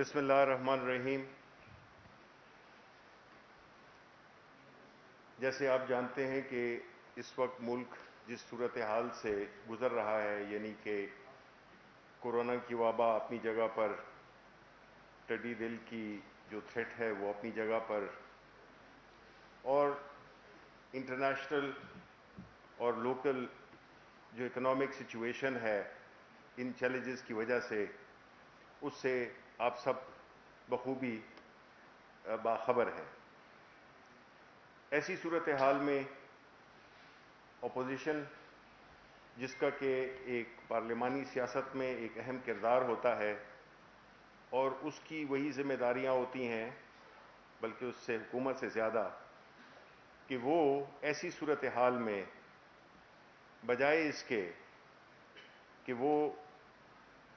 بسم اللہ الرحمن الرحیم۔ جیسے آپ جانتے ہیں کہ اس وقت ملک جس صورتحال سے گزر رہا ہے، یعنی کہ کورونا کی وبا اپنی جگہ پر، ٹڈی دل کی جو تھریٹ ہے وہ اپنی جگہ پر، اور انٹرنیشنل اور لوکل جو اکنامک سچویشن ہے، ان چیلنجز کی وجہ سے اس سے آپ سب بخوبی باخبر ہیں۔ ایسی صورتحال میں اپوزیشن، جس کا کہ ایک پارلیمانی سیاست میں ایک اہم کردار ہوتا ہے اور اس کی وہی ذمہ داریاں ہوتی ہیں، بلکہ اس سے حکومت سے زیادہ، کہ وہ ایسی صورتحال میں بجائے اس کے کہ وہ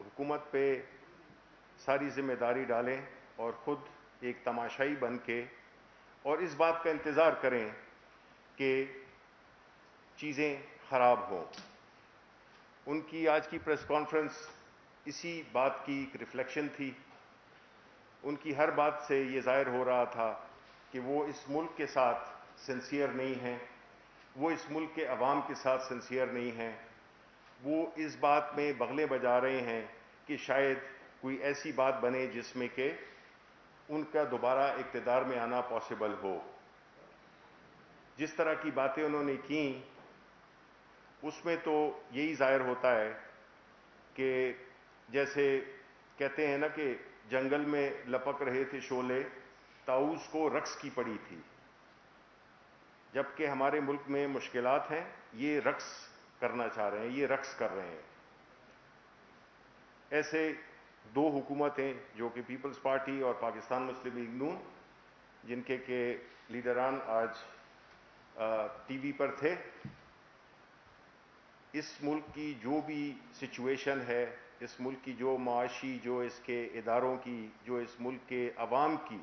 حکومت پہ ساری ذمہ داری ڈالیں اور خود ایک تماشائی بن کے اور اس بات کا انتظار کریں کہ چیزیں خراب ہوں۔ ان کی آج کی پریس کانفرنس اسی بات کی ایک ریفلیکشن تھی۔ ان کی ہر بات سے یہ ظاہر ہو رہا تھا کہ وہ اس ملک کے ساتھ سنسیئر نہیں ہیں، وہ اس ملک کے عوام کے ساتھ سنسیئر نہیں ہیں۔ وہ اس بات میں بغلے بجا رہے ہیں کہ شاید کوئی ایسی بات بنے جس میں کہ ان کا دوبارہ اقتدار میں آنا پاسبل ہو۔ جس طرح کی باتیں انہوں نے کیں، اس میں تو یہی ظاہر ہوتا ہے کہ جیسے کہتے ہیں نا کہ جنگل میں لپک رہے تھے شعلے، طاؤس کو رقص کی پڑی تھی۔ جبکہ ہمارے ملک میں مشکلات ہیں، یہ رقص کرنا چاہ رہے ہیں، یہ رقص کر رہے ہیں۔ ایسے دو حکومتیں جو کہ پیپلز پارٹی اور پاکستان مسلم لیگ نون، جن کے لیڈران آج ٹی وی پر تھے، اس ملک کی جو بھی سچویشن ہے، اس ملک کی جو معاشی، جو اس کے اداروں کی، جو اس ملک کے عوام کی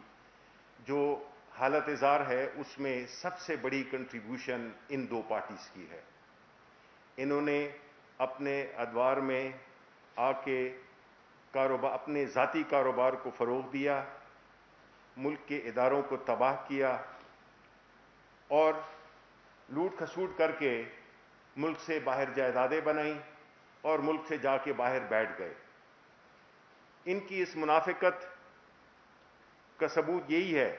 جو حالت زار ہے، اس میں سب سے بڑی کنٹریبیوشن ان دو پارٹیز کی ہے۔ انہوں نے اپنے ادوار میں آ کے اپنے ذاتی کاروبار کو فروغ دیا، ملک کے اداروں کو تباہ کیا اور لوٹ کھسوٹ کر کے ملک سے باہر جائیدادیں بنائیں اور ملک سے جا کے باہر بیٹھ گئے۔ ان کی اس منافقت کا ثبوت یہی ہے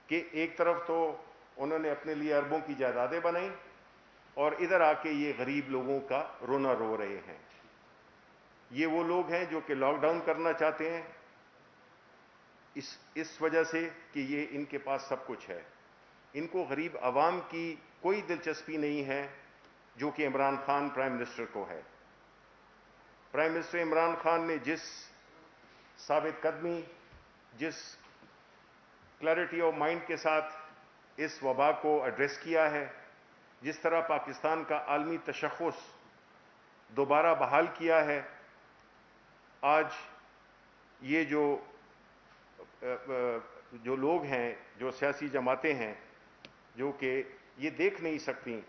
کہ ایک طرف تو انہوں نے اپنے لیے اربوں کی جائیدادیں بنائیں اور ادھر آ کے یہ غریب لوگوں کا رونا رو رہے ہیں۔ یہ وہ لوگ ہیں جو کہ لاک ڈاؤن کرنا چاہتے ہیں اس وجہ سے کہ یہ ان کے پاس سب کچھ ہے۔ ان کو غریب عوام کی کوئی دلچسپی نہیں ہے، جو کہ عمران خان پرائم منسٹر کو ہے۔ پرائم منسٹر عمران خان نے جس ثابت قدمی، جس کلیئرٹی آف مائنڈ کے ساتھ اس وبا کو ایڈریس کیا ہے، جس طرح پاکستان کا عالمی تشخص دوبارہ بحال کیا ہے، آج یہ جو لوگ ہیں، جو سیاسی جماعتیں ہیں، جو کہ یہ دیکھ نہیں سکتی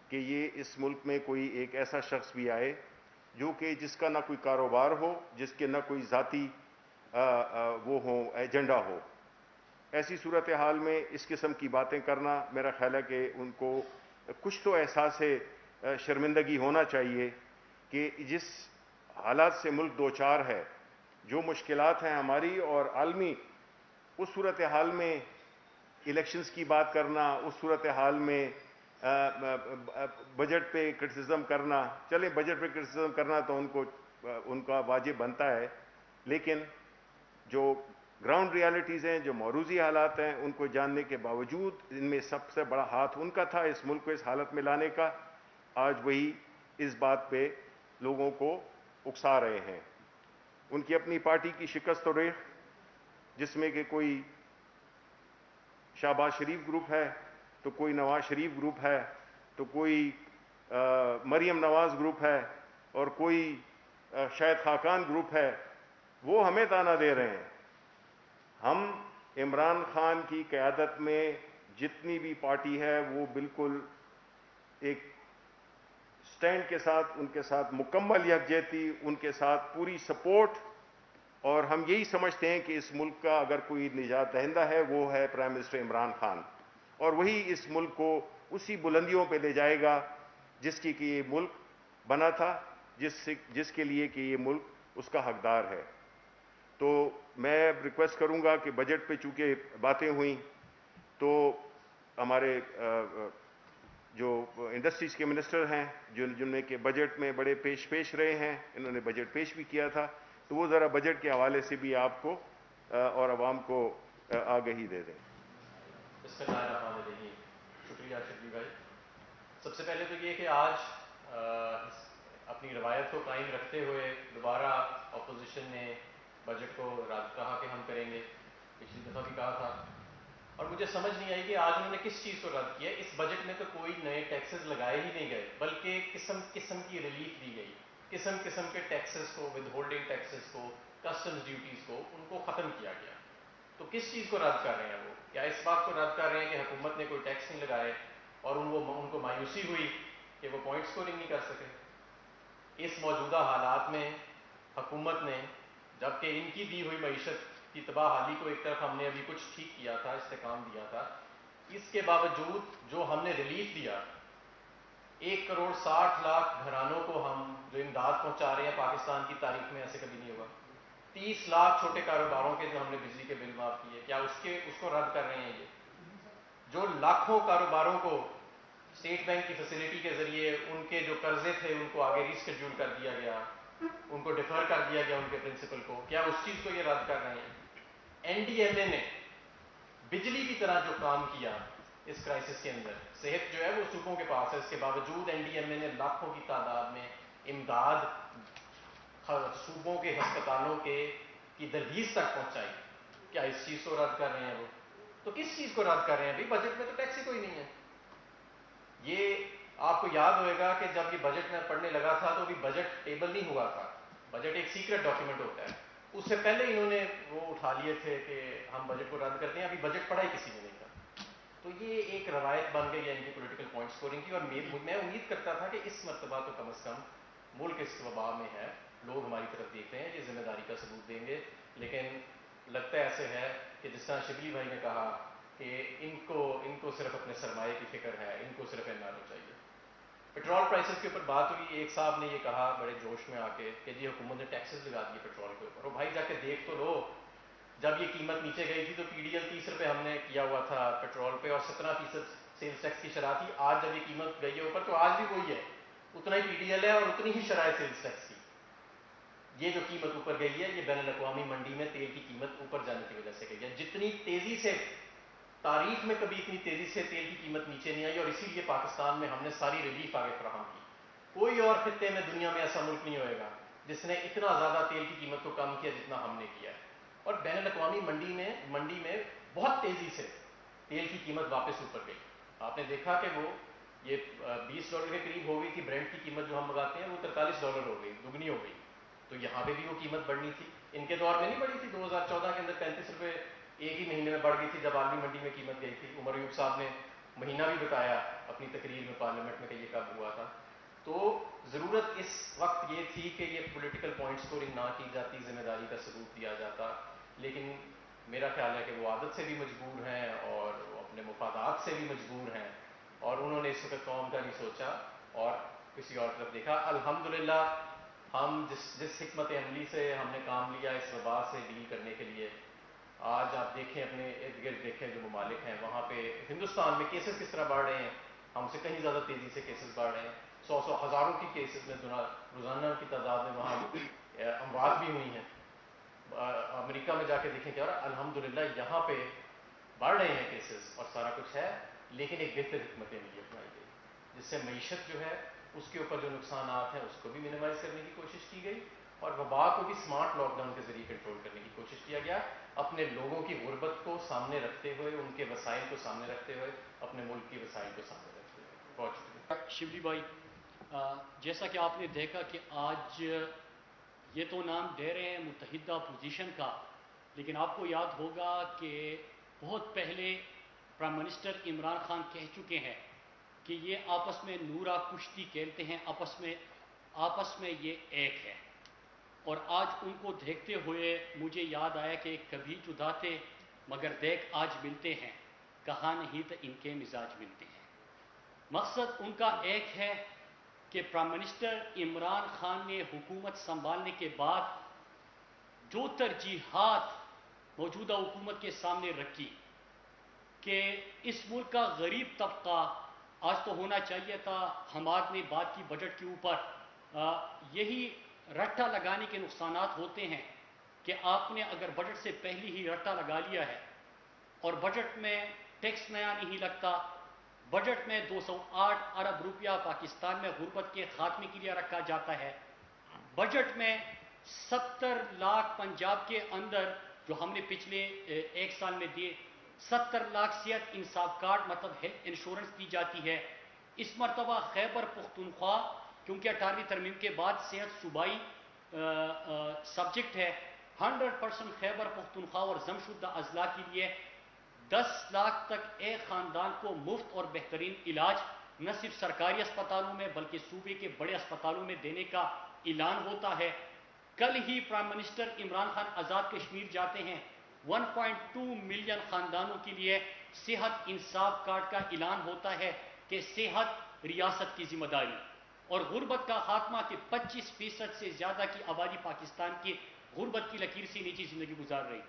کہ یہ اس ملک میں کوئی ایک ایسا شخص بھی آئے جو کہ جس کا نہ کوئی کاروبار ہو، جس کے نہ کوئی ذاتی وہ ہو، ایجنڈا ہو۔ ایسی صورتحال میں اس قسم کی باتیں کرنا، میرا خیال ہے کہ ان کو کچھ تو احساس شرمندگی ہونا چاہیے کہ جس حالات سے ملک دوچار ہے، جو مشکلات ہیں ہماری اور عالمی، اس صورتحال میں الیکشنز کی بات کرنا، اس صورتحال میں بجٹ پہ کرٹیسزم کرنا، چلیں بجٹ پہ کرٹیسزم کرنا تو ان کا واجب بنتا ہے، لیکن جو گراؤنڈ ریالٹیز ہیں، جو موروثی حالات ہیں، ان کو جاننے کے باوجود ان میں سب سے بڑا ہاتھ ان کا تھا اس ملک کو اس حالت میں لانے کا۔ آج وہی اس بات پہ لوگوں کو اکسا رہے ہیں۔ ان کی اپنی پارٹی کی شکست و ریغ، جس میں کہ کوئی شہباز شریف گروپ ہے، تو کوئی نواز شریف گروپ ہے، تو کوئی مریم نواز گروپ ہے، اور کوئی شاہد خاقان گروپ ہے، وہ ہمیں تانا دے رہے ہیں۔ ہم عمران خان کی قیادت میں جتنی بھی پارٹی ہے، وہ بالکل ایک سٹینڈ کے ساتھ، ان کے ساتھ مکمل یکجہتی، ان کے ساتھ پوری سپورٹ اور ہم یہی سمجھتے ہیں کہ اس ملک کا اگر کوئی نجات دہندہ ہے وہ ہے پرائم منسٹر عمران خان، اور وہی اس ملک کو اسی بلندیوں پہ لے جائے گا جس کی کہ یہ ملک بنا تھا، جس کے لیے کہ یہ ملک اس کا حقدار ہے۔ تو میں ریکویسٹ کروں گا کہ بجٹ پہ چونکہ باتیں ہوئیں تو ہمارے جو انڈسٹریز کے منسٹر ہیں جن میں کہ بجٹ میں بڑے پیش رہے ہیں، انہوں نے بجٹ پیش بھی کیا تھا، تو وہ ذرا بجٹ کے حوالے سے بھی آپ کو اور عوام کو آگہی دے دیں۔ بسم اللہ الرحمن الرحیم۔ شکریہ شبلی بھائی۔ سب سے پہلے تو یہ کہ آج اپنی روایت کو قائم رکھتے ہوئے دوبارہ اپوزیشن نے بجٹ کو رد کہا کہ ہم کریں گے، پچھلی دفعہ بھی کہا تھا، اور مجھے سمجھ نہیں آئی کہ آج انہوں نے کس چیز کو رد کیا۔ اس بجٹ میں تو کوئی نئے ٹیکسز لگائے ہی نہیں گئے، بلکہ قسم قسم کی ریلیف دی گئی، قسم قسم کے ٹیکسز کو، ود ہولڈنگ ٹیکسز کو، کسٹمز ڈیوٹیز کو، ان کو ختم کیا گیا۔ تو کس چیز کو رد کر رہے ہیں وہ؟ کیا اس بات کو رد کر رہے ہیں کہ حکومت نے کوئی ٹیکس نہیں لگائے اور ان کو مایوسی ہوئی کہ وہ پوائنٹ اسکورنگ نہیں کر سکے؟ اس موجودہ حالات میں حکومت نے، جبکہ ان کی دی ہوئی معیشت کی تباہ حالی کو ایک طرف ہم نے ابھی کچھ ٹھیک کیا تھا، استحکام دیا تھا، اس کے باوجود جو ہم نے ریلیف دیا، 1,60,00,000 گھرانوں کو ہم جو امداد پہنچا رہے ہیں، پاکستان کی تاریخ میں ایسے کبھی نہیں ہوا۔ 30 لاکھ چھوٹے کاروباروں کے جو ہم نے بجلی کے بل معاف کیے، کیا اس کو رد کر رہے ہیں؟ یہ جو لاکھوں کاروباروں کو اسٹیٹ بینک کی فیسلٹی کے ذریعے ان کے جو قرضے تھے ان کو آگے ریسکیڈول کر دیا گیا، ان کو ڈیفر کر دیا گیا ان کے پرنسپل کو، کیا اس چیز کو یہ رد کر رہے ہیں؟ این ڈی ایم اے نے بجلی کی طرح جو کام کیا اس کرائسس کے اندر، صحت جو ہے وہ صوبوں کے پاس ہے، اس کے باوجود این ڈی ایم اے نے لاکھوں کی تعداد میں امداد صوبوں کے ہسپتالوں کی دہلیز تک پہنچائی۔ کیا اس چیز کو رد کر رہے ہیں وہ؟ تو کس چیز کو رد کر رہے ہیں؟ بھائی بجٹ میں تو ٹیکس ہی کوئی نہیں ہے۔ یہ آپ کو یاد ہوئے گا کہ جب یہ بجٹ میں پڑھنے لگا تھا تو ابھی بجٹ ٹیبل نہیں ہوا تھا، بجٹ ایک سیکرٹ ڈاکیومنٹ ہوتا ہے، اس سے پہلے انہوں نے وہ اٹھا لیے تھے کہ ہم بجٹ کو رد کرتے ہیں، ابھی بجٹ پڑھا ہی کسی نے نہیں تھا۔ تو یہ ایک روایت بن گئی ہے ان کی پولیٹیکل پوائنٹ سکورنگ کی، اور میں امید کرتا تھا کہ اس مرتبہ تو کم از کم ملک اس وبا میں ہے، لوگ ہماری طرف دیکھ رہے ہیں، یہ ذمہ داری کا ثبوت دیں گے، لیکن لگتا ایسے ہے کہ جس طرح شبلی بھائی نے کہا کہ ان کو صرف اپنے سرمایے کی فکر ہے، ان کو صرف این آر او چاہیے۔ پیٹرول پرائسز کے اوپر بات ہوئی، ایک صاحب نے یہ کہا بڑے جوش میں آ کے کہ جی حکومت نے ٹیکسز لگا دیے پیٹرول کے اوپر۔ اور بھائی جا کے دیکھ تو لو، جب یہ قیمت نیچے گئی تھی تو پی ڈی ایل 30 روپے ہم نے کیا ہوا تھا پیٹرول پہ اور 17% سیلز ٹیکس کی شرح تھی۔ آج جب یہ قیمت گئی ہے اوپر تو آج بھی وہی ہے، اتنا ہی پی ڈی ایل ہے اور اتنی ہی شرح سیلز ٹیکس کی۔ یہ جو قیمت اوپر گئی ہے یہ بین الاقوامی منڈی میں تیل کی قیمت اوپر جانے کی وجہ سے گئی ہے۔ جتنی تیزی سے تاریخ میں کبھی اتنی تیزی سے تیل کی قیمت نیچے نہیں آئی، اور اسی لیے پاکستان میں ہم نے ساری ریلیف آگے فراہم کی۔ کوئی اور خطے میں دنیا میں ایسا ملک نہیں ہوئے گا جس نے اتنا زیادہ تیل کی قیمت کو کم کیا جتنا ہم نے کیا ہے، اور بین الاقوامی منڈی میں بہت تیزی سے تیل کی قیمت واپس اوپر گئی۔ آپ نے دیکھا کہ وہ یہ $20 کے قریب ہو گئی تھی، برینٹ کی قیمت جو ہم منگاتے ہیں وہ $43 ہو گئی، دگنی ہو گئی۔ تو یہاں پہ بھی وہ قیمت بڑھنی تھی، ان کے دور میں نہیں بڑھی تھی، 2014 کے اندر 35 روپے ایک ہی مہینے میں بڑھ گئی تھی جب عالمی منڈی میں قیمت گئی تھی۔ عمر ایوب صاحب نے مہینہ بھی بتایا اپنی تقریر میں پارلیمنٹ میں کہ یہ کب ہوا تھا۔ تو ضرورت اس وقت یہ تھی کہ یہ پولیٹیکل پوائنٹ سکورنگ نہ کی جاتی، ذمہ داری کا ثبوت دیا جاتا، لیکن میرا خیال ہے کہ وہ عادت سے بھی مجبور ہیں اور وہ اپنے مفادات سے بھی مجبور ہیں، اور انہوں نے اس وقت قوم کا نہیں سوچا اور کسی اور طرف دیکھا۔ الحمدللہ ہم جس حکمت عملی سے ہم نے کام لیا اس وبا سے ڈیل کرنے کے لیے، آج آپ دیکھیں اپنے ارد گرد دیکھیں جو ممالک ہیں وہاں پہ ہندوستان میں کیسز کس طرح بڑھ رہے ہیں، ہم سے کہیں زیادہ تیزی سے کیسز بڑھ رہے ہیں، 100 ہزاروں کی کیسز میں روزانہ کی تعداد میں وہاں اموات بھی ہوئی ہیں۔ امریکہ میں جا کے دیکھیں کہ الحمدللہ یہاں پہ بڑھ رہے ہیں کیسز اور سارا کچھ ہے، لیکن ایک بہتر حکمت عملی اپنائی گئی جس سے معیشت جو ہے اس کے اوپر جو نقصانات ہیں اس کو بھی منیمائز کرنے کی کوشش کی گئی، اور وبا کو بھی سمارٹ لاک ڈاؤن کے ذریعے کنٹرول کرنے کی کوشش کیا گیا، اپنے لوگوں کی غربت کو سامنے رکھتے ہوئے، ان کے وسائل کو سامنے رکھتے ہوئے، اپنے ملک کے وسائل کو سامنے رکھتے ہوئے۔ بہت شکریہ شبلی بھائی، جیسا کہ آپ نے دیکھا کہ آج یہ تو نام دے رہے ہیں متحدہ اپوزیشن کا، لیکن آپ کو یاد ہوگا کہ بہت پہلے پرائم منسٹر عمران خان کہہ چکے ہیں کہ یہ آپس میں نورا کشتی کھیلتے ہیں، آپس میں یہ ایک ہے۔ اور آج ان کو دیکھتے ہوئے مجھے یاد آیا کہ کبھی جدا تھے مگر دیکھ آج ملتے ہیں، کہا نہیں تو ان کے مزاج ملتے ہیں۔ مقصد ان کا ایک ہے کہ پرائم منسٹر عمران خان نے حکومت سنبھالنے کے بعد جو ترجیحات موجودہ حکومت کے سامنے رکھی کہ اس ملک کا غریب طبقہ، آج تو ہونا چاہیے تھا، حماد نے بات کی بجٹ کے اوپر، یہی رٹا لگانے کے نقصانات ہوتے ہیں کہ آپ نے اگر بجٹ سے پہلے ہی رٹا لگا لیا ہے اور بجٹ میں ٹیکس نیا نہیں لگتا، بجٹ میں 208 ارب روپیہ پاکستان میں غربت کے خاتمے کے لیے رکھا جاتا ہے، بجٹ میں 70 لاکھ پنجاب کے اندر جو ہم نے پچھلے ایک سال میں دیے، 70 لاکھ صحت انصاف کارڈ مطلب ہیلتھ انشورنس دی جاتی ہے۔ اس مرتبہ خیبر پختونخوا کیونکہ 18ویں ترمیم کے بعد صحت صوبائی سبجیکٹ ہے، 100% خیبر پختونخوا اور ضمشدہ اضلاع کے لیے 10 لاکھ تک ایک خاندان کو مفت اور بہترین علاج نہ صرف سرکاری اسپتالوں میں بلکہ صوبے کے بڑے اسپتالوں میں دینے کا اعلان ہوتا ہے۔ کل ہی پرائم منسٹر عمران خان آزاد کشمیر جاتے ہیں، 1.2 ملین خاندانوں کے لیے صحت انصاف کارڈ کا اعلان ہوتا ہے کہ صحت ریاست کی ذمہ داری، اور غربت کا خاتمہ کہ 25% سے زیادہ کی آبادی پاکستان کی غربت کی لکیر سے نیچی زندگی گزار رہی،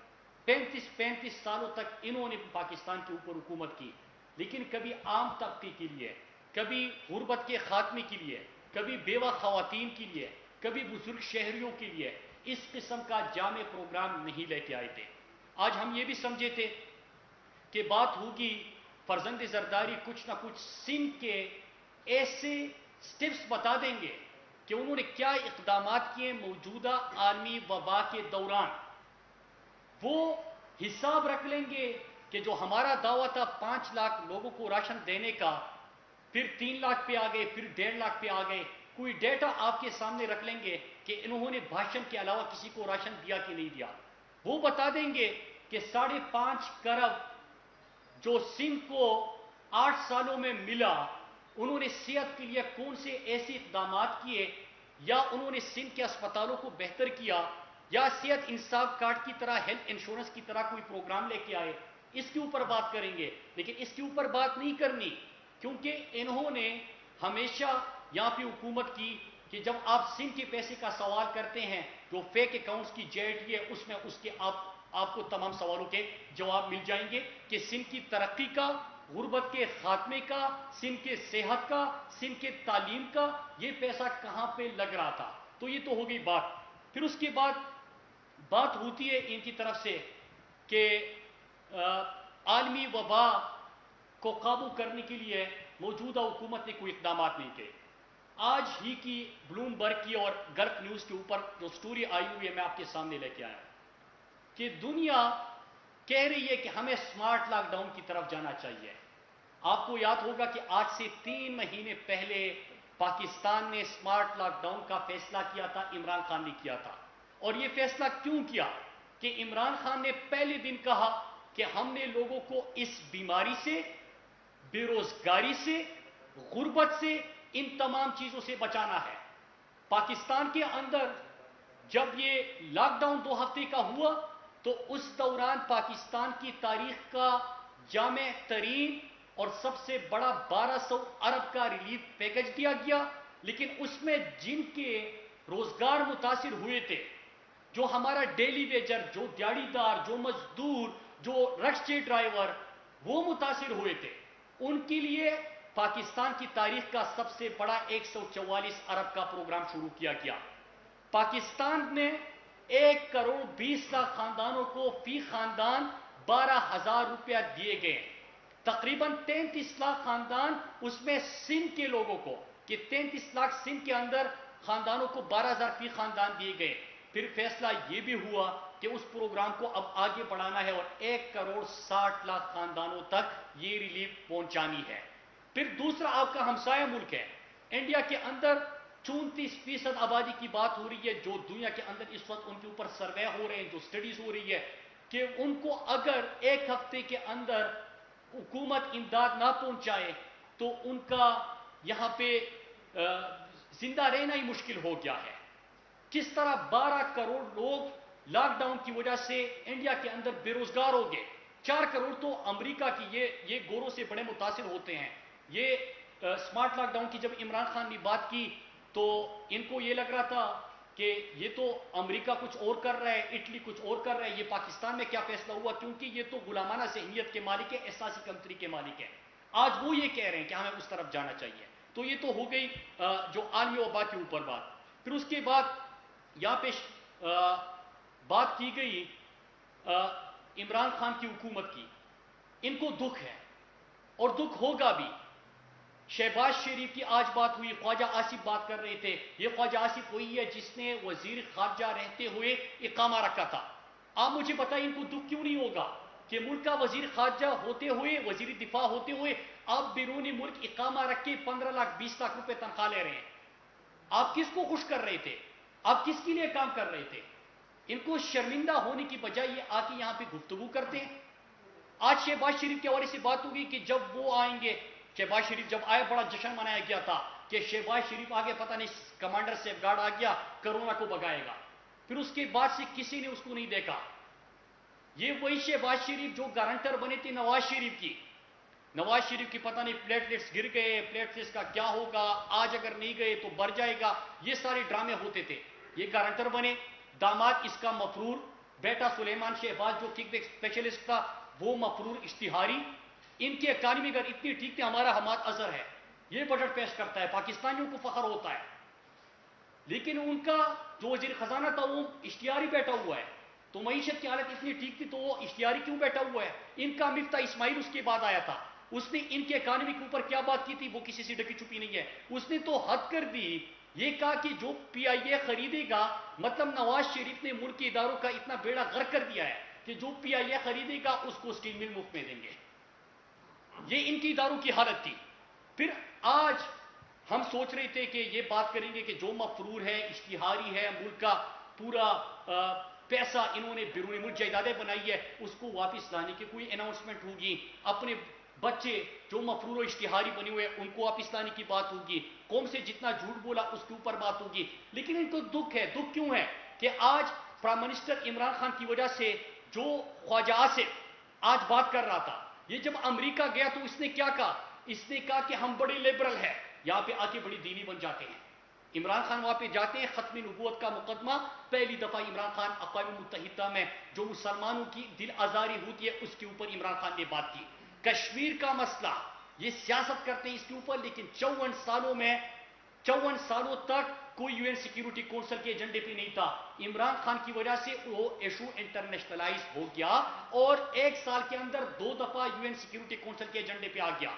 35 سالوں تک انہوں نے پاکستان کے اوپر حکومت کی، لیکن کبھی عام طبقے کے لیے، کبھی غربت کے خاتمے کے لیے، کبھی بیوہ خواتین کے لیے، کبھی بزرگ شہریوں کے لیے اس قسم کا جامع پروگرام نہیں لے کے آئے تھے۔ آج ہم یہ بھی سمجھے تھے کہ بات ہوگی فرزند زرداری کچھ نہ کچھ سندھ کے ایسے سٹیپس بتا دیں گے کہ انہوں نے کیا اقدامات کیے موجودہ عالمی وبا کے دوران، وہ حساب رکھ لیں گے کہ جو ہمارا دعویٰ تھا 5 لاکھ لوگوں کو راشن دینے کا، پھر 3 لاکھ پہ آ گئے، پھر 1.5 لاکھ پہ آ گئے، کوئی ڈیٹا آپ کے سامنے رکھ لیں گے کہ انہوں نے بھاشن کے علاوہ کسی کو راشن دیا کہ نہیں دیا، وہ بتا دیں گے کہ 5.5 کروڑ جو سندھ کو 8 سالوں میں ملا، انہوں نے صحت کے لیے کون سے ایسے اقدامات کیے، یا انہوں نے سندھ کے اسپتالوں کو بہتر کیا، یا صحت انصاف کارڈ کی طرح ہیلتھ انشورنس کی طرح کوئی پروگرام لے کے آئے، اس کے اوپر بات کریں گے۔ لیکن اس کے اوپر بات نہیں کرنی کیونکہ انہوں نے ہمیشہ یہاں پہ حکومت کی کہ جب آپ سندھ کے پیسے کا سوال کرتے ہیں جو فیک اکاؤنٹس کی JIT ہے، اس میں اس کے آپ کو تمام سوالوں کے جواب مل جائیں گے کہ سندھ کی ترقی کا، غربت کے خاتمے کا، سندھ کے صحت کا، سندھ کے تعلیم کا یہ پیسہ کہاں پہ لگ رہا تھا۔ تو یہ تو ہو گئی بات۔ پھر اس کے بعد بات ہوتی ہے ان کی طرف سے کہ عالمی وبا کو قابو کرنے کے لیے موجودہ حکومت نے کوئی اقدامات نہیں کیے۔ آج ہی کی بلومبرگ کی اور گلف نیوز کے اوپر جو سٹوری آئی ہوئی ہے میں آپ کے سامنے لے کے آیا کہ دنیا کہہ رہی ہے کہ ہمیں سمارٹ لاک ڈاؤن کی طرف جانا چاہیے۔ آپ کو یاد ہوگا کہ آج سے 3 مہینے پہلے پاکستان نے سمارٹ لاک ڈاؤن کا فیصلہ کیا تھا، عمران خان نے کیا تھا۔ اور یہ فیصلہ کیوں کیا کہ عمران خان نے پہلے دن کہا کہ ہم نے لوگوں کو اس بیماری سے، بے روزگاری سے، غربت سے، ان تمام چیزوں سے بچانا ہے۔ پاکستان کے اندر جب یہ لاک ڈاؤن 2 ہفتے کا ہوا تو اس دوران پاکستان کی تاریخ کا جامع ترین اور سب سے بڑا 1200 ارب کا ریلیف پیکج دیا گیا، لیکن اس میں جن کے روزگار متاثر ہوئے تھے، جو ہمارا ڈیلی ویجر، جو دیہڑی دار، جو مزدور، جو رکشے ڈرائیور، وہ متاثر ہوئے تھے، ان کے لیے پاکستان کی تاریخ کا سب سے بڑا 144 ارب کا پروگرام شروع کیا گیا۔ پاکستان نے 1 کروڑ 20 لاکھ خاندانوں کو فی خاندان 12,000 روپیہ دیے گئے، تقریباً 33 لاکھ خاندان، اس میں سندھ کے لوگوں کو کہ 33 لاکھ سندھ کے اندر خاندانوں کو 12,000 فی خاندان دیے گئے۔ پھر فیصلہ یہ بھی ہوا کہ اس پروگرام کو اب آگے بڑھانا ہے اور 1 کروڑ 60 لاکھ خاندانوں تک یہ ریلیف پہنچانی ہے۔ پھر دوسرا آپ کا ہمسایہ ملک ہے انڈیا کے اندر 34% آبادی کی بات ہو رہی ہے، جو دنیا کے اندر اس وقت ان کے اوپر سروے ہو رہے ہیں، جو سٹڈیز ہو رہی ہے کہ ان کو اگر 1 ہفتے کے اندر حکومت امداد نہ پہنچائے تو ان کا یہاں پہ زندہ رہنا ہی مشکل ہو گیا ہے۔ کس طرح 12 کروڑ لوگ لاک ڈاؤن کی وجہ سے انڈیا کے اندر بے روزگار ہو گئے. 4 کروڑ تو امریکہ کی یہ گوروں سے بڑے متاثر ہوتے ہیں. یہ سمارٹ لاک ڈاؤن کی جب عمران خان نے بات کی تو ان کو یہ لگ رہا تھا کہ یہ تو امریکہ کچھ اور کر رہا ہے, اٹلی کچھ اور کر رہا ہے, یہ پاکستان میں کیا فیصلہ ہوا, کیونکہ یہ تو غلامانہ ذہنیت کے مالک ہے, احساسی کمتری کے مالک ہے. آج وہ یہ کہہ رہے ہیں کہ ہمیں اس طرف جانا چاہیے. تو یہ تو ہو گئی جو عالمی وبا کے اوپر بات. پھر اس کے بعد یہاں پہ بات کی گئی عمران خان کی حکومت کی. ان کو دکھ ہے اور دکھ ہوگا بھی. شہباز شریف کی آج بات ہوئی, خواجہ آصف بات کر رہے تھے. یہ خواجہ آصف وہی ہے جس نے وزیر خارجہ رہتے ہوئے اقامہ رکھا تھا. آپ مجھے بتائیں ان کو دکھ کیوں نہیں ہوگا کہ ملک کا وزیر خارجہ ہوتے ہوئے, وزیر دفاع ہوتے ہوئے آپ بیرون ملک اقامہ رکھ کے 15 لاکھ 20 لاکھ روپے تنخواہ لے رہے ہیں. آپ کس کو خوش کر رہے تھے؟ آپ کس کے لیے کام کر رہے تھے؟ ان کو شرمندہ ہونے کی بجائے یہ آ کے یہاں پہ گفتگو کرتے ہیں. آج شہباز شریف کے حوالے سے بات ہوگی کہ جب وہ آئیں گے, شہباز شریف جب آئے بڑا جشن منایا گیا تھا کہ شہباز شریف آگے پتہ نہیں کمانڈر سیف گارڈ آ گیا, کرونا کو بگائے گا. پھر اس کے بعد سے کسی نے اس کو نہیں دیکھا. یہ وہی شہباز شریف جو گارنٹر بنے تھے نواز شریف کی. نواز شریف کی پتہ نہیں پلیٹلیٹس گر گئے, پلیٹلیٹس کا کیا ہوگا, آج اگر نہیں گئے تو بڑھ جائے گا, یہ سارے ڈرامے ہوتے تھے. یہ گارنٹر بنے. داماد اس کا مفرور, بیٹا سلیمان شہباز جو کک بیک اسپیشلسٹ تھا وہ مفرور اشتہاری. ان کی اکانومی اگر اتنی ٹھیک تھی, ہمارا حماد اظہر ہے, یہ بجٹ پیش کرتا ہے, پاکستانیوں کو فخر ہوتا ہے. لیکن ان کا جو وزیر خزانہ تھا وہ اشتہاری بیٹھا ہوا ہے. تو معیشت کی حالت اتنی ٹھیک تھی تو وہ اشتہاری کیوں بیٹھا ہوا ہے؟ ان کا مفتاح اسماعیل اس کے بعد آیا تھا, اس نے ان کے اکانومی کے اوپر کیا بات کی تھی وہ کسی سے ڈکی چھپی نہیں ہے. اس نے تو حد کر دی, یہ کہا کہ جو پی آئی اے خریدے گا, مطلب نواز شریف نے ملک کے اداروں کا اتنا بیڑا غرق کر دیا ہے کہ جو پی آئی اے خریدے گا اس کو اسٹیل مل مفت میں دیں گے. یہ ان کی اداروں کی حالت تھی. پھر آج ہم سوچ رہے تھے کہ یہ بات کریں گے کہ جو مفرور ہے, اشتہاری ہے, ملک کا پورا پیسہ انہوں نے بیرون ملک جائیدادیں بنائی ہے, اس کو واپس لانے کی کوئی اناؤنسمنٹ ہوگی. اپنے بچے جو مفرور و اشتہاری بنے ہوئے ان کو واپس لانے کی بات ہوگی. قوم سے جتنا جھوٹ بولا اس کے اوپر بات ہوگی. لیکن ان کو دکھ ہے. دکھ کیوں ہے کہ آج پرائم منسٹر عمران خان کی وجہ سے جو خواجہ آصف آج بات کر رہا تھا, یہ جب امریکہ گیا تو اس نے کیا کہا؟ اس نے کہا کہ ہم بڑے لبرل ہیں, یہاں پہ آ کے بڑی دینی بن جاتے ہیں. عمران خان وہاں پہ جاتے ہیں, ختم نبوت کا مقدمہ پہلی دفعہ عمران خان اقوام متحدہ میں جو مسلمانوں کی دل آزاری ہوتی ہے اس کے اوپر عمران خان نے بات کی. کشمیر کا مسئلہ یہ سیاست کرتے ہیں اس کے اوپر, لیکن 54 سالوں تک کوئی یو این سیکیورٹی کونسل کے ایجنڈے پہ نہیں تھا. عمران خان کی وجہ سے وہ ایشو انٹرنیشنلائز ہو گیا اور 1 سال کے اندر 2 دفعہ یو این سیکیورٹی کونسل کے ایجنڈے پہ آ گیا.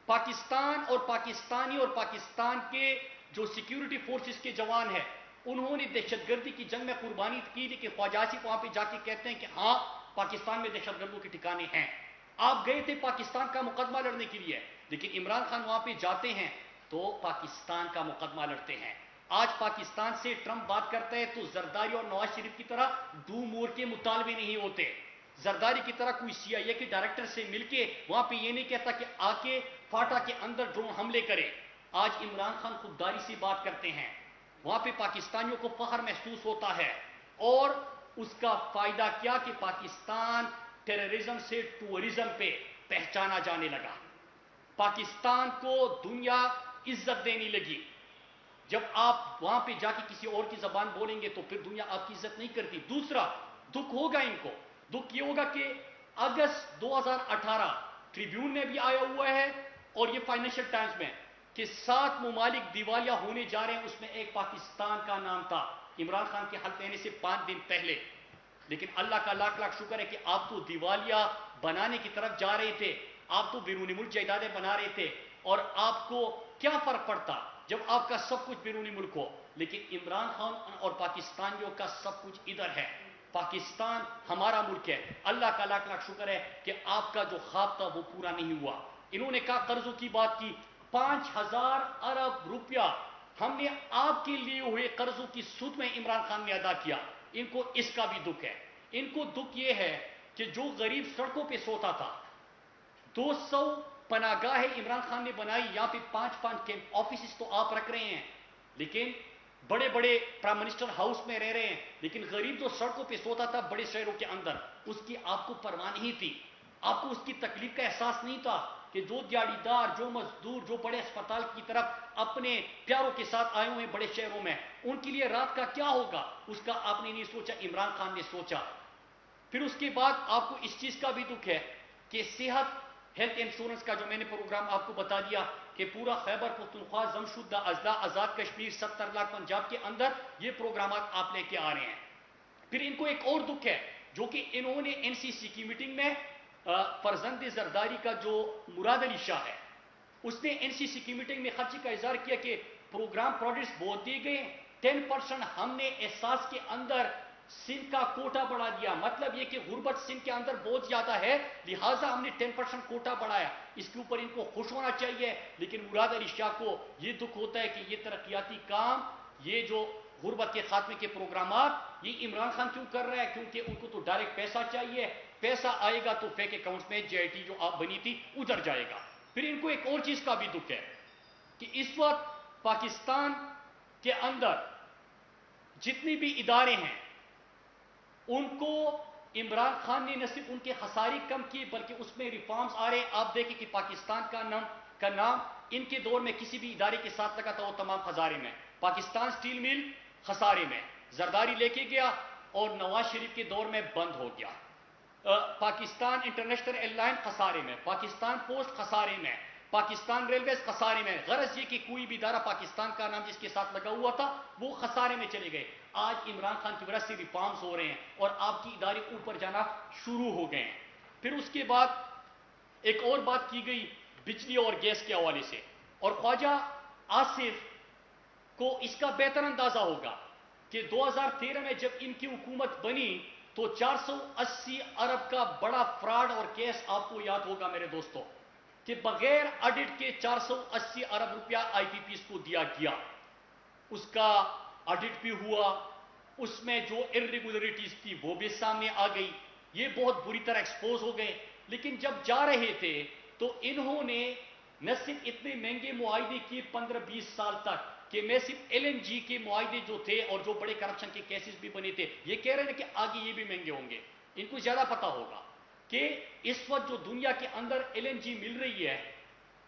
پاکستان اور پاکستانی اور پاکستان کے جو سیکیورٹی فورسز کے جوان ہیں انہوں نے دہشت گردی کی جنگ میں قربانی کی, لیکن خواجہ آصف وہاں پہ جا کے کہتے ہیں کہ ہاں پاکستان میں دہشت گردوں کے ٹھکانے ہیں. آپ گئے تھے پاکستان کا مقدمہ لڑنے کے لیے, لیکن عمران خان وہاں پہ جاتے ہیں تو پاکستان کا مقدمہ لڑتے ہیں. آج پاکستان سے ٹرمپ بات کرتا ہے تو زرداری اور نواز شریف کی طرح دو مور کے مطالبے نہیں ہوتے. زرداری کی طرح کوئی سی آئی اے کے ڈائریکٹر سے مل کے وہاں پہ یہ نہیں کہتا کہ آ کے فاٹا کے اندر ڈرون حملے کرے. آج عمران خان خودداری سے بات کرتے ہیں, وہاں پہ پاکستانیوں کو فخر محسوس ہوتا ہے. اور اس کا فائدہ کیا کہ پاکستان ٹیررزم سے ٹورزم پہ پہچانا جانے لگا. پاکستان کو دنیا عزت دینے لگی. جب آپ وہاں پہ جا کے کسی اور کی زبان بولیں گے تو پھر دنیا آپ کی عزت نہیں کرتی. دوسرا دکھ ہوگا ان کو, دکھ یہ ہوگا کہ اگست 2018 ٹریبیون میں بھی آیا ہوا ہے اور یہ فائنینشل ٹائمز میں کہ 7 ممالک دیوالیہ ہونے جا رہے ہیں, اس میں ایک پاکستان کا نام تھا عمران خان کے حلف لینے سے 5 دن پہلے. لیکن اللہ کا لاکھ لاکھ شکر ہے کہ آپ تو دیوالیہ بنانے کی طرف جا رہے تھے, آپ تو بیرون ملک جائیدادیں بنا رہے تھے, اور آپ کو کیا فرق پڑتا جب آپ کا سب کچھ بیرونی ملک ہو. لیکن عمران خان اور پاکستانیوں کا سب کچھ ادھر ہے. پاکستان ہمارا ملک ہے. اللہ کا لاکھ لاکھ شکر ہے کہ آپ کا جو خواب تھا وہ پورا نہیں ہوا. انہوں نے کہا قرضوں کی بات کی, 5000 ارب روپیہ ہم نے آپ کے لیے ہوئے قرضوں کی سود میں عمران خان نے ادا کیا. ان کو اس کا بھی دکھ ہے. ان کو دکھ یہ ہے کہ جو غریب سڑکوں پہ سوتا تھا, 200 پناہ گاہیں عمران خان نے بنائی, یہاں پہ 5 کیمپ آفیسز تو آپ رکھ رہے ہیں, لیکن بڑے بڑے پرائم منسٹر ہاؤس میں رہ رہے ہیں، لیکن غریب جو سڑکوں پہ سوتا تھا بڑے شہروں کے اندر، اس کی آپ کو پرواہ نہیں تھی، آپ کو اس کی تکلیف کا احساس نہیں تھا کہ جو دیہڑی دار، جو مزدور، جو بڑے اسپتال کی طرف اپنے پیاروں کے ساتھ آئے ہوئے ہیں بڑے شہروں میں، ان کے لیے رات کا کیا ہوگا، اس کا آپ نے نہیں سوچا، عمران خان نے سوچا۔ پھر اس کے بعد آپ کو اس چیز کا بھی دکھ ہے کہ صحت ہیلتھ انشورنس کا جو میں نے پروگرام آپ کو بتا دیا کہ پورا خیبر پختونخوا، جمشیدہ اضلاع، آزاد کشمیر، 70 لاکھ پنجاب کے اندر یہ پروگرامات آپ لے کے آ رہے ہیں۔ پھر ان کو ایک اور دکھ ہے جو کہ انہوں نے این سی سی کی میٹنگ میں فرزند زرداری کا جو مراد علی شاہ ہے، اس نے این سی سی کی میٹنگ میں خرچی کا اظہار کیا کہ پروگرام پروڈکٹس بہت دیے گئے، 10% ہم نے احساس کے اندر سندھ کا کوٹا بڑھا دیا، مطلب یہ کہ غربت سندھ کے اندر بہت زیادہ ہے، لہٰذا ہم نے 10% کوٹا بڑھایا۔ اس کے اوپر ان کو خوش ہونا چاہیے، لیکن مراد علی شاہ کو یہ دکھ ہوتا ہے کہ یہ ترقیاتی کام، یہ جو غربت کے خاتمے کے پروگرامات، یہ عمران خان کیوں کر رہا ہے؟ کیونکہ ان کو تو ڈائریکٹ پیسہ چاہیے، پیسہ آئے گا تو فیک اکاؤنٹس میں جے آئی ٹی جو آپ بنی تھی ادھر جائے گا۔ پھر ان کو ایک اور چیز کا بھی دکھ ہے کہ اس وقت پاکستان کے اندر جتنی بھی ادارے ہیں ان کو عمران خان نے نہ صرف ان کے خسارے کم کیے بلکہ اس میں ریفارمز آ رہے ہیں۔ آپ دیکھیں کہ پاکستان کا نام ان کے دور میں کسی بھی ادارے کے ساتھ لگا تھا وہ تمام خسارے میں، پاکستان سٹیل مل خسارے میں، زرداری لے کے گیا اور نواز شریف کے دور میں بند ہو گیا، پاکستان انٹرنیشنل ایئر لائن خسارے میں، پاکستان پوسٹ خسارے میں، پاکستان ریلویز خسارے میں، غرض یہ کہ کوئی بھی ادارہ پاکستان کا نام جس کے ساتھ لگا ہوا تھا وہ خسارے میں چلے گئے۔ آج عمران خان کی وجہ سے ریفارمز ہو رہے ہیں اور آپ کی ادارے اوپر جانا شروع ہو گئے ہیں۔ پھر اس کے بعد ایک اور بات کی گئی بجلی اور گیس کے حوالے سے، اور خواجہ آصف کو اس کا بہتر اندازہ ہوگا کہ 2013 میں جب ان کی حکومت بنی تو 480 ارب کا بڑا فراڈ اور کیس آپ کو یاد ہوگا میرے دوستو، کہ بغیر آڈٹ کے 480 ارب روپیہ آئی پی پیز کو دیا گیا۔ اس کا آڈٹ بھی ہوا، اس میں جو ارریگولرٹیز تھی وہ بھی سامنے آ گئی، یہ بہت بری طرح ایکسپوز ہو گئے۔ لیکن جب جا رہے تھے تو انہوں نے نہ صرف اتنے مہنگے معاہدے کیے 15-20 سال تک کہ میں صرف ایل این جی کے معاہدے جو تھے اور جو بڑے کرپشن کے کیسز بھی بنے تھے، یہ کہہ رہے ہیں کہ آگے یہ بھی مہنگے ہوں گے۔ ان کو زیادہ پتا ہوگا کہ اس وقت جو دنیا کے اندر ایل این جی مل رہی ہے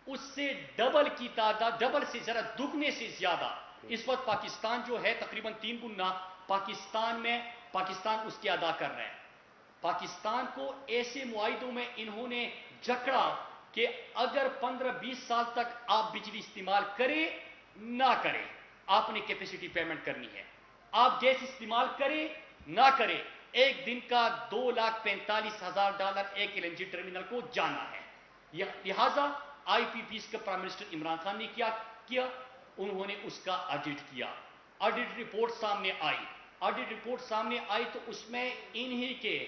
اس سے ڈبل کی تعداد، ڈبل سے ذرا دگنے سے زیادہ اس وقت پاکستان جو ہے تقریباً 3 گنا پاکستان اس کے ادا کر رہے ہیں۔ پاکستان کو ایسے معاہدوں میں انہوں نے جکڑا کہ اگر 15-20 سال تک آپ بجلی استعمال کریں نہ کریں آپ نے کیپیسٹی پیمنٹ کرنی ہے، آپ گیس استعمال کریں نہ کریں ایک دن کا $2,45,000 ایک ایل این جی ٹرمینل کو جانا ہے۔ لہذا آئی پی پیز کا پرائم منسٹر عمران خان نے کیا انہوں نے اس کا آڈٹ کیا، آڈٹ رپورٹ سامنے آئی، آڈٹ رپورٹ سامنے آئی تو اس میں انہی کے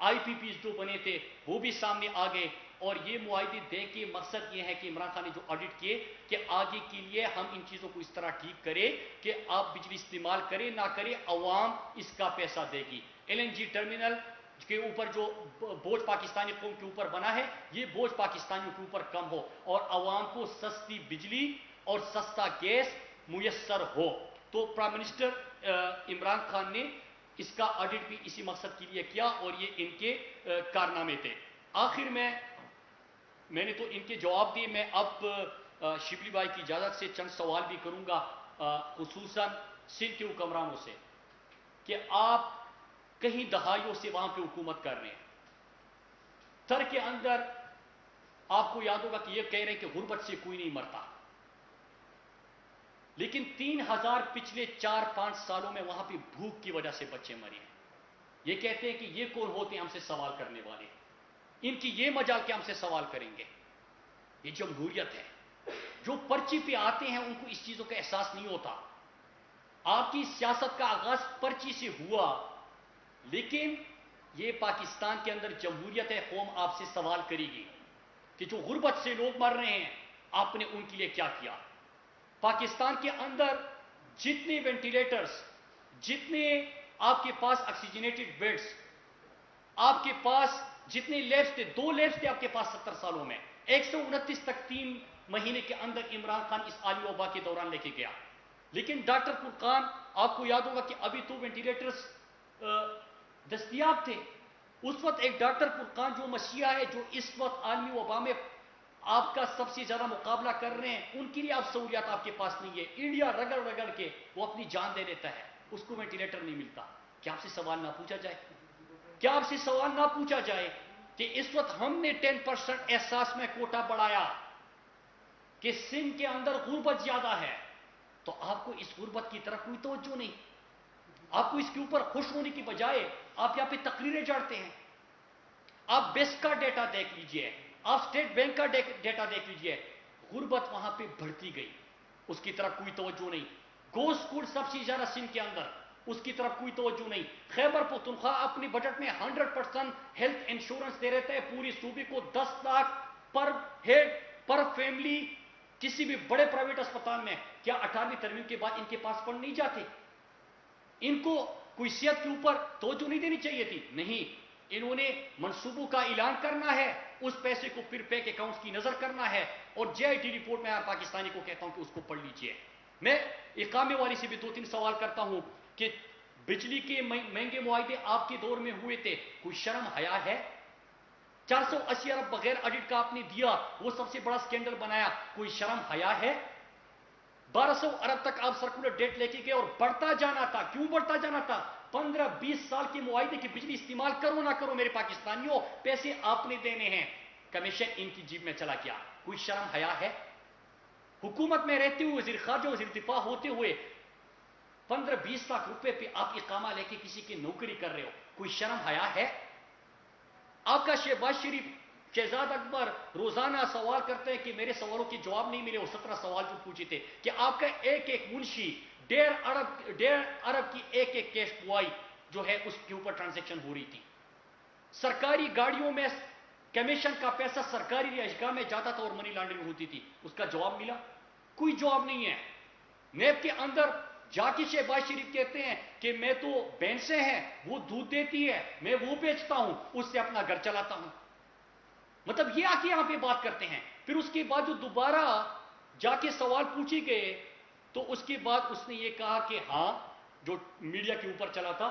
آئی پی پیز جو بنے تھے وہ بھی سامنے آ گئے، اور یہ معاہدے دے کے مقصد یہ ہے کہ عمران خان نے جو آڈٹ کیے کہ آگے کے لیے ہم ان چیزوں کو اس طرح ٹھیک کریں کہ آپ بجلی استعمال کریں نہ کریں عوام اس کا پیسہ دے گی۔ ایل این جی ٹرمینل کے اوپر جو بوجھ پاکستانی قوم کے اوپر بنا ہے یہ بوجھ پاکستانیوں کے اوپر کم ہو اور عوام کو سستی بجلی اور سستا گیس میسر ہو۔ تو پرائم منسٹر عمران خان نے اس کا آڈٹ بھی اسی مقصد کے لیے کیا اور یہ ان کے کارنامے تھے۔ آخر میں نے تو ان کے جواب دیے، میں اب شبلی بھائی کی اجازت سے چند سوال بھی کروں گا خصوصاً سندھ کے حکمرانوں سے کہ آپ کہیں دہائیوں سے وہاں پہ حکومت کر رہے ہیں، تر کے اندر آپ کو یاد ہوگا کہ یہ کہہ رہے ہیں کہ غربت سے کوئی نہیں مرتا، لیکن 3000 پچھلے 4-5 سالوں میں وہاں پہ بھوک کی وجہ سے بچے مرے ہیں۔ یہ کہتے ہیں کہ یہ کون ہوتے ہیں ہم سے سوال کرنے والے، ان کی یہ مجال کہ ہم سے سوال کریں گے۔ یہ جمہوریت ہے، جو پرچی پہ آتے ہیں ان کو اس چیزوں کا احساس نہیں ہوتا۔ آپ کی سیاست کا آغاز پرچی سے ہوا، لیکن یہ پاکستان کے اندر جمہوریت ہے، قوم آپ سے سوال کرے گی کہ جو غربت سے لوگ مر رہے ہیں آپ نے ان کے لیے کیا کیا۔ پاکستان کے اندر جتنے وینٹیلیٹرز، جتنے آپ کے پاس آکسیجنیٹڈ بیڈز، آپ کے پاس جتنے لیبس تھے، 2 لیبس تھے آپ کے پاس 70 سالوں میں، 129 تک 3 مہینے کے اندر عمران خان اس عالمی وبا کے دوران لے کے گیا۔ لیکن ڈاکٹر فرقان آپ کو یاد ہوگا کہ ابھی تو وینٹیلیٹرز دستیاب تھے. اس وقت ایک ڈاکٹر فرقان جو مسیحا ہے، جو اس وقت عالمی وبا میں آپ کا سب سے زیادہ مقابلہ کر رہے ہیں، ان کے لیے اب سہولیات آپ کے پاس نہیں ہے. انڈیا رگڑ رگڑ کے وہ اپنی جان دے دیتا ہے، اس کو وینٹیلیٹر نہیں ملتا. کیا آپ سے سوال نہ پوچھا جائے؟ کیا آپ سے سوال نہ پوچھا جائے کہ اس وقت ہم نے 10% احساس میں کوٹا بڑھایا کہ سندھ کے اندر غربت زیادہ ہے، تو آپ کو اس غربت کی طرف کوئی توجہ نہیں. آپ کو اس کے اوپر خوش ہونے کی بجائے آپ یہاں پہ تقریریں جاڑتے ہیں. آپ بیسٹ کا ڈیٹا دیکھ لیجئے، آپ اسٹیٹ بینک کا ڈیٹا دیکھ لیجئے، غربت وہاں پہ بڑھتی گئی، اس کی طرف کوئی توجہ نہیں. گو اسکول سب سے زیادہ سندھ کے اندر، اس کی طرف کوئی توجہ نہیں. خیبر پختونخوا اپنے بجٹ میں 100% ہیلتھ انشورنس دے رہتے ہیں پوری صوبے کو، 10 لاکھ پر ہیڈ پر فیملی کسی بھی بڑے پرائیویٹ اسپتال میں. کیا 18ویں ترمیم کے بعد ان کے پاس فنڈ نہیں جاتے؟ ان کو کوئی صحت کے اوپر توجہ نہیں دینی چاہیے تھی؟ نہیں، انہوں نے منصوبوں کا اعلان کرنا ہے، اس پیسے کو پھر بینک اکاؤنٹس کی نظر کرنا ہے. اور جے آئی ٹی رپورٹ میں ہر پاکستانی کو کہتا ہوں کہ اس کو پڑھ لیجئے. میں اقامے والی سے بھی 2-3 سوال کرتا ہوں کہ بجلی کے مہنگے معاہدے آپ کے دور میں ہوئے تھے، کوئی شرم حیا ہے؟ 480 ارب بغیر آڈٹ کا آپ نے دیا، وہ سب سے بڑا سکینڈل بنایا، کوئی شرم حیا ہے؟ 1200 ارب تک آپ سرکولر ڈیٹ لے کے گئے اور بڑھتا جانا تھا. کیوں بڑھتا جانا تھا؟ 15-20 سال کے معاہدے کی بجلی استعمال کرو نہ کرو میرے پاکستانیوں، پیسے آپ نے دینے ہیں، کمیشن ان کی جیب میں چلا گیا. کوئی شرم حیا ہے؟ حکومت میں رہتے ہوئے، وزیر خارجہ وزیر دفاع ہوتے ہوئے 15-20 لاکھ روپے پہ آپ اقامہ لے کے کسی کی نوکری کر رہے ہو، کوئی شرم حیا ہے؟ آپ کا شہباز شریف شہزاد اکبر روزانہ سوال کرتے ہیں کہ میرے سوالوں کے جواب نہیں ملے. وہ 17 سوال جو پوچھے تھے کہ آپ کا ایک منشی 1.5 ارب کی ایک کیش بوائی جو ہے اس کے اوپر ٹرانزیکشن ہو رہی تھی. سرکاری گاڑیوں میں کمیشن کا پیسہ سرکاری رہائشگاہ میں جاتا تھا اور منی لانڈرنگ ہوتی تھی. اس کا جواب ملا؟ کوئی جواب نہیں ہے. نیب کے اندر جا کے شہباز شریف کہتے ہیں کہ میں تو بینسیں ہیں، وہ دودھ دیتی ہے، میں وہ بیچتا ہوں، اس سے اپنا گھر چلاتا ہوں. مطلب یہ آ کے یہاں پہ بات کرتے ہیں. پھر اس کے بعد جو دوبارہ جا کے سوال پوچھے گئے تو اس کے بعد اس نے یہ کہا کہ ہاں، جو میڈیا کے اوپر چلا تھا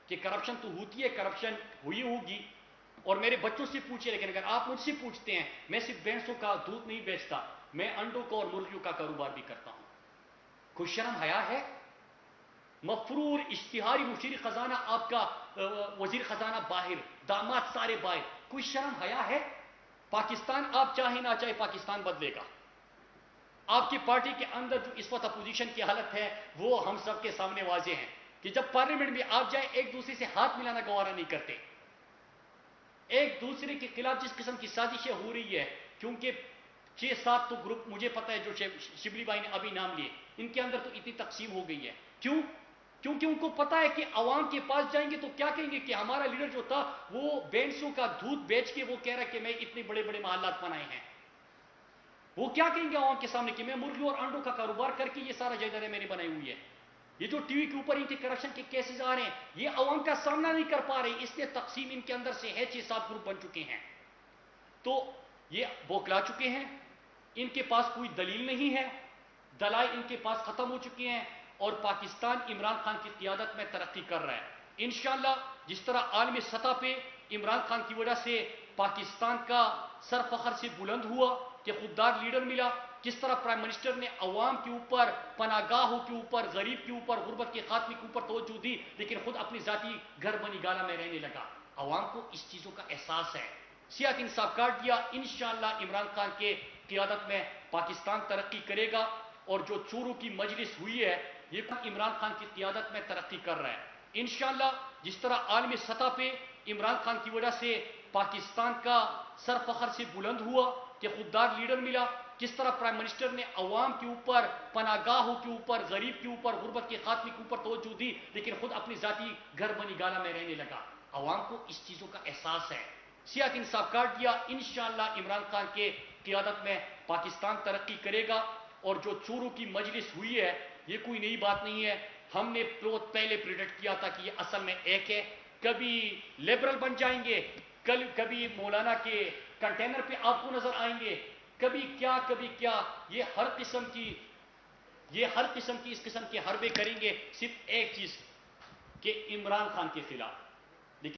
کہ کرپشن تو ہوتی ہے، کرپشن ہوئی ہوگی، اور میرے بچوں سے پوچھے، لیکن اگر آپ مجھ سے پوچھتے ہیں، میں صرف بھینسوں کا دودھ نہیں بیچتا، میں انڈوں کا اور مرغیوں کا کاروبار بھی کرتا ہوں. کوئی شرم حیا ہے؟ مفرور اشتہاری مشیر خزانہ آپ کا وزیر خزانہ باہر، داماد سارے باہر، کوئی شرم حیا ہے؟ پاکستان آپ چاہے نہ چاہے پاکستان بدلے گا. آپ کی پارٹی کے اندر جو اس وقت اپوزیشن کی حالت ہے وہ ہم سب کے سامنے واضح ہے کہ جب پارلیمنٹ میں آپ جائیں ایک دوسرے سے ہاتھ ملانا گوارا نہیں کرتے. ایک دوسرے کے خلاف جس قسم کی سازشیں ہو رہی ہے، کیونکہ 6-7 تو گروپ مجھے پتا ہے جو شبلی بھائی نے ابھی نام لیے، ان کے اندر تو اتنی تقسیم ہو گئی ہے. کیوں؟ کیونکہ ان کو پتا ہے کہ عوام کے پاس جائیں گے تو کیا کہیں گے کہ ہمارا لیڈر جو تھا وہ بینسوں کا دودھ بیچ کے وہ کہہ رہا ہے کہ میں اتنے بڑے بڑے محلات بنائے ہیں. وہ کیا کہیں گے عوام کے سامنے کہ میں مرغیوں اور انڈوں کا کاروبار کر کے یہ سارا جائیدادیں میں نے بنائی ہوئی ہے. یہ جو ٹی وی کے اوپر ان کے کرپشن کے کیسز آ رہے ہیں، یہ عوام کا سامنا نہیں کر پا رہے، اس لیے تقسیم ان کے اندر سے ہے. 6-7 گروپ بن چکے ہیں تو یہ بوکلا چکے ہیں. ان کے پاس کوئی دلیل نہیں ہے، دلائل ان کے پاس ختم ہو چکے ہیں، اور پاکستان عمران خان کی قیادت میں ترقی کر رہا ہے. انشاءاللہ جس طرح عالمی سطح پہ عمران خان کی وجہ سے پاکستان کا سر فخر سے بلند ہوا کہ خوددار لیڈر ملا، جس طرح پرائم منسٹر نے عوام کے اوپر، پناہ گاہوں کے اوپر، غریب کے اوپر، غربت کے خاتمے کے اوپر توجہ دی، لیکن خود اپنی ذاتی گھر بنی گالا میں رہنے لگا. عوام کو اس چیزوں کا احساس ہے. سیاست انصاف کاٹ دیا. انشاءاللہ عمران خان کے قیادت میں پاکستان ترقی کرے گا. اور جو چوروں کی مجلس ہوئی ہے یہ عمران خان کی قیادت میں ترقی کر رہا ہے. انشاءاللہ جس طرح عالمی سطح پہ عمران خان کی وجہ سے پاکستان کا سر فخر سے بلند ہوا کہ خوددار لیڈر ملا، جس طرح پرائم منسٹر نے عوام کے اوپر، پناہ گاہوں کے اوپر، غریب کے اوپر، غربت کے خاتمے کے اوپر توجہ دی، لیکن خود اپنی ذاتی گھر بنی گالا میں رہنے لگا. عوام کو اس چیزوں کا احساس ہے. سیاست انصاف کاٹ دیا. انشاءاللہ عمران خان کے قیادت میں پاکستان ترقی کرے گا. اور جو چوروں کی مجلس ہوئی ہے یہ کوئی نئی بات نہیں ہے. ہم نے بہت پہلے پریڈکٹ کیا تھا کہ یہ اصل میں ایک ہے. کبھی لبرل بن جائیں گے، کبھی مولانا کے کنٹینر پہ آپ کو نظر آئیں گے، کبھی کیا. یہ ہر قسم کی یہ ہر قسم کی اس قسم کے حربے کریں گے صرف ایک چیز کہ عمران خان کے خلاف.